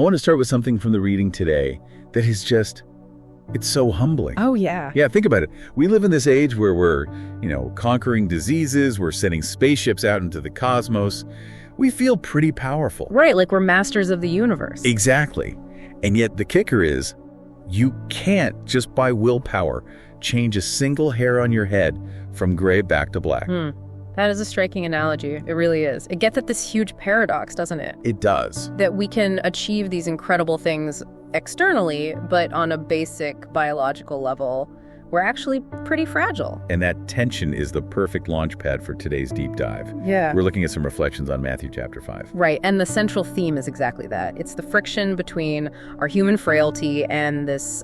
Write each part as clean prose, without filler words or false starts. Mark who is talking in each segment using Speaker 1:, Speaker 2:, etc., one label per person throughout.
Speaker 1: want to start with something from the reading today that is just, it's so humbling.
Speaker 2: Oh, yeah.
Speaker 1: Yeah, think about it. We live in this age where we're, conquering diseases, we're sending spaceships out into the cosmos. We feel pretty powerful.
Speaker 2: Right, like we're masters of the universe.
Speaker 1: Exactly. And yet the kicker is, you can't, just by willpower, change a single hair on your head from gray back to black.
Speaker 2: That is a striking analogy. It really is. It gets at this huge paradox, doesn't it?
Speaker 1: It does.
Speaker 2: That we can achieve these incredible things externally, but on a basic biological level, we're actually pretty fragile.
Speaker 1: And that tension is the perfect launch pad for today's deep dive.
Speaker 2: Yeah.
Speaker 1: We're looking at some reflections on Matthew chapter 5.
Speaker 2: Right, and the central theme is exactly that. It's the friction between our human frailty and this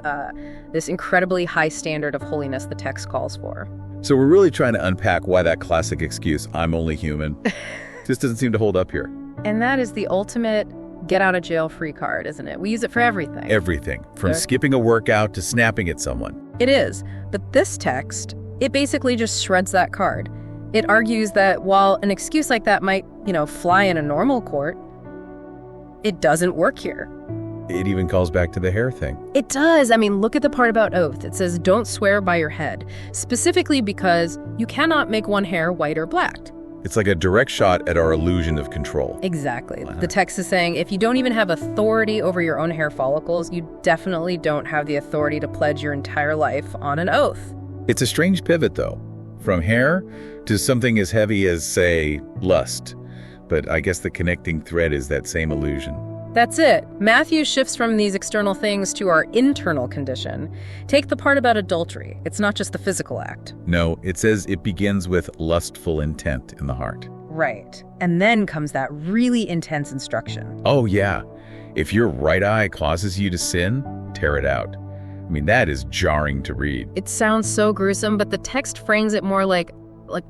Speaker 2: incredibly high standard of holiness the text calls for.
Speaker 1: So we're really trying to unpack why that classic excuse, I'm only human, just doesn't seem to hold up here.
Speaker 2: And that is the ultimate get-out-of-jail-free card, isn't it? We use it for everything.
Speaker 1: Everything, from skipping a workout to snapping at someone.
Speaker 2: It is, but this text, it basically just shreds that card. It argues that while an excuse like that might, fly in a normal court, it doesn't work here.
Speaker 1: It even calls back to the hair thing.
Speaker 2: It does. I mean, look at the part about oath. It says, don't swear by your head, specifically because you cannot make one hair white or black.
Speaker 1: It's like a direct shot at our illusion of control.
Speaker 2: Exactly. The text is saying if you don't even have authority over your own hair follicles, you definitely don't have the authority to pledge your entire life on an oath.
Speaker 1: It's a strange pivot, though, from hair to something as heavy as, say, lust. But I guess the connecting thread is that same illusion.
Speaker 2: That's it. Matthew shifts from these external things to our internal condition. Take the part about adultery. It's not just the physical act.
Speaker 1: No, it says it begins with lustful intent in the heart.
Speaker 2: Right. And then comes that really intense instruction.
Speaker 1: Oh, yeah. If your right eye causes you to sin, tear it out. I mean, that is jarring to read.
Speaker 2: It sounds so gruesome, but the text frames it more like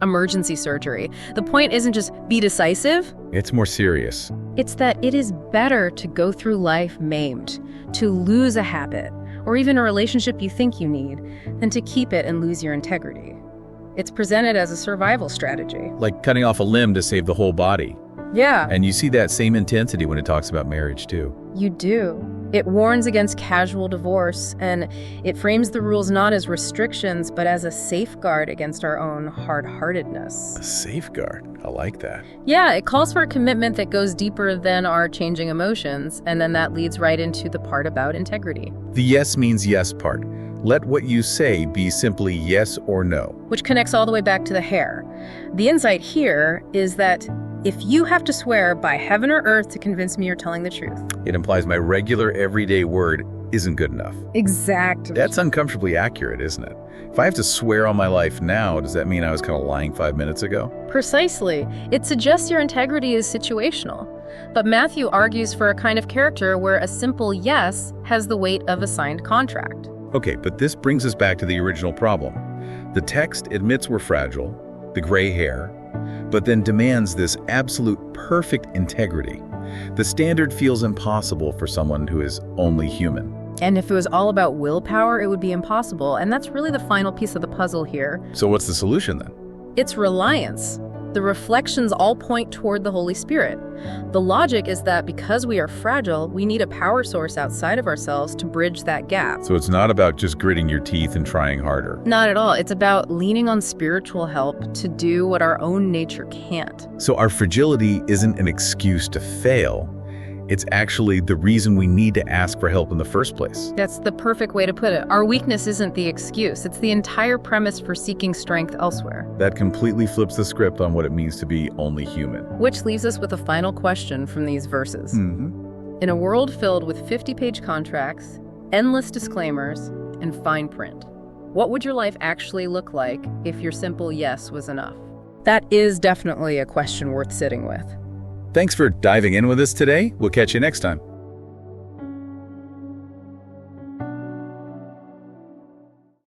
Speaker 2: emergency surgery. The point isn't just be decisive.
Speaker 1: It's more serious.
Speaker 2: It's that it is better to go through life maimed, to lose a habit, or even a relationship you think you need, than to keep it and lose your integrity. It's presented as a survival strategy.
Speaker 1: Like cutting off a limb to save the whole body.
Speaker 2: Yeah.
Speaker 1: And you see that same intensity when it talks about marriage, too.
Speaker 2: You do. It warns against casual divorce, and it frames the rules not as restrictions, but as a safeguard against our own hard-heartedness.
Speaker 1: A safeguard. I like that.
Speaker 2: Yeah, it calls for a commitment that goes deeper than our changing emotions, and then that leads right into the part about integrity.
Speaker 1: The yes means yes part. Let what you say be simply yes or no.
Speaker 2: Which connects all the way back to the hair. The insight here is that if you have to swear by heaven or earth to convince me you're telling the truth.
Speaker 1: It implies my regular everyday word isn't good enough.
Speaker 2: Exactly.
Speaker 1: That's uncomfortably accurate, isn't it? If I have to swear on my life now, does that mean I was kind of lying 5 minutes ago?
Speaker 2: Precisely. It suggests your integrity is situational. But Matthew argues for a kind of character where a simple yes has the weight of a signed contract.
Speaker 1: Okay, but this brings us back to the original problem. The text admits we're fragile, the gray hair, but then demands this absolute perfect integrity. The standard feels impossible for someone who is only human.
Speaker 2: And if it was all about willpower, it would be impossible. And that's really the final piece of the puzzle here.
Speaker 1: So what's the solution then?
Speaker 2: It's reliance. The reflections all point toward the Holy Spirit. The logic is that because we are fragile, we need a power source outside of ourselves to bridge that gap.
Speaker 1: So it's not about just gritting your teeth and trying harder.
Speaker 2: Not at all. It's about leaning on spiritual help to do what our own nature can't.
Speaker 1: So our fragility isn't an excuse to fail. It's actually the reason we need to ask for help in the first place.
Speaker 2: That's the perfect way to put it. Our weakness isn't the excuse. It's the entire premise for seeking strength elsewhere.
Speaker 1: That completely flips the script on what it means to be only human.
Speaker 2: Which leaves us with a final question from these verses. In a world filled with 50-page contracts, endless disclaimers, and fine print, what would your life actually look like if your simple yes was enough? That is definitely a question worth sitting with.
Speaker 1: Thanks for diving in with us today. We'll catch you next time.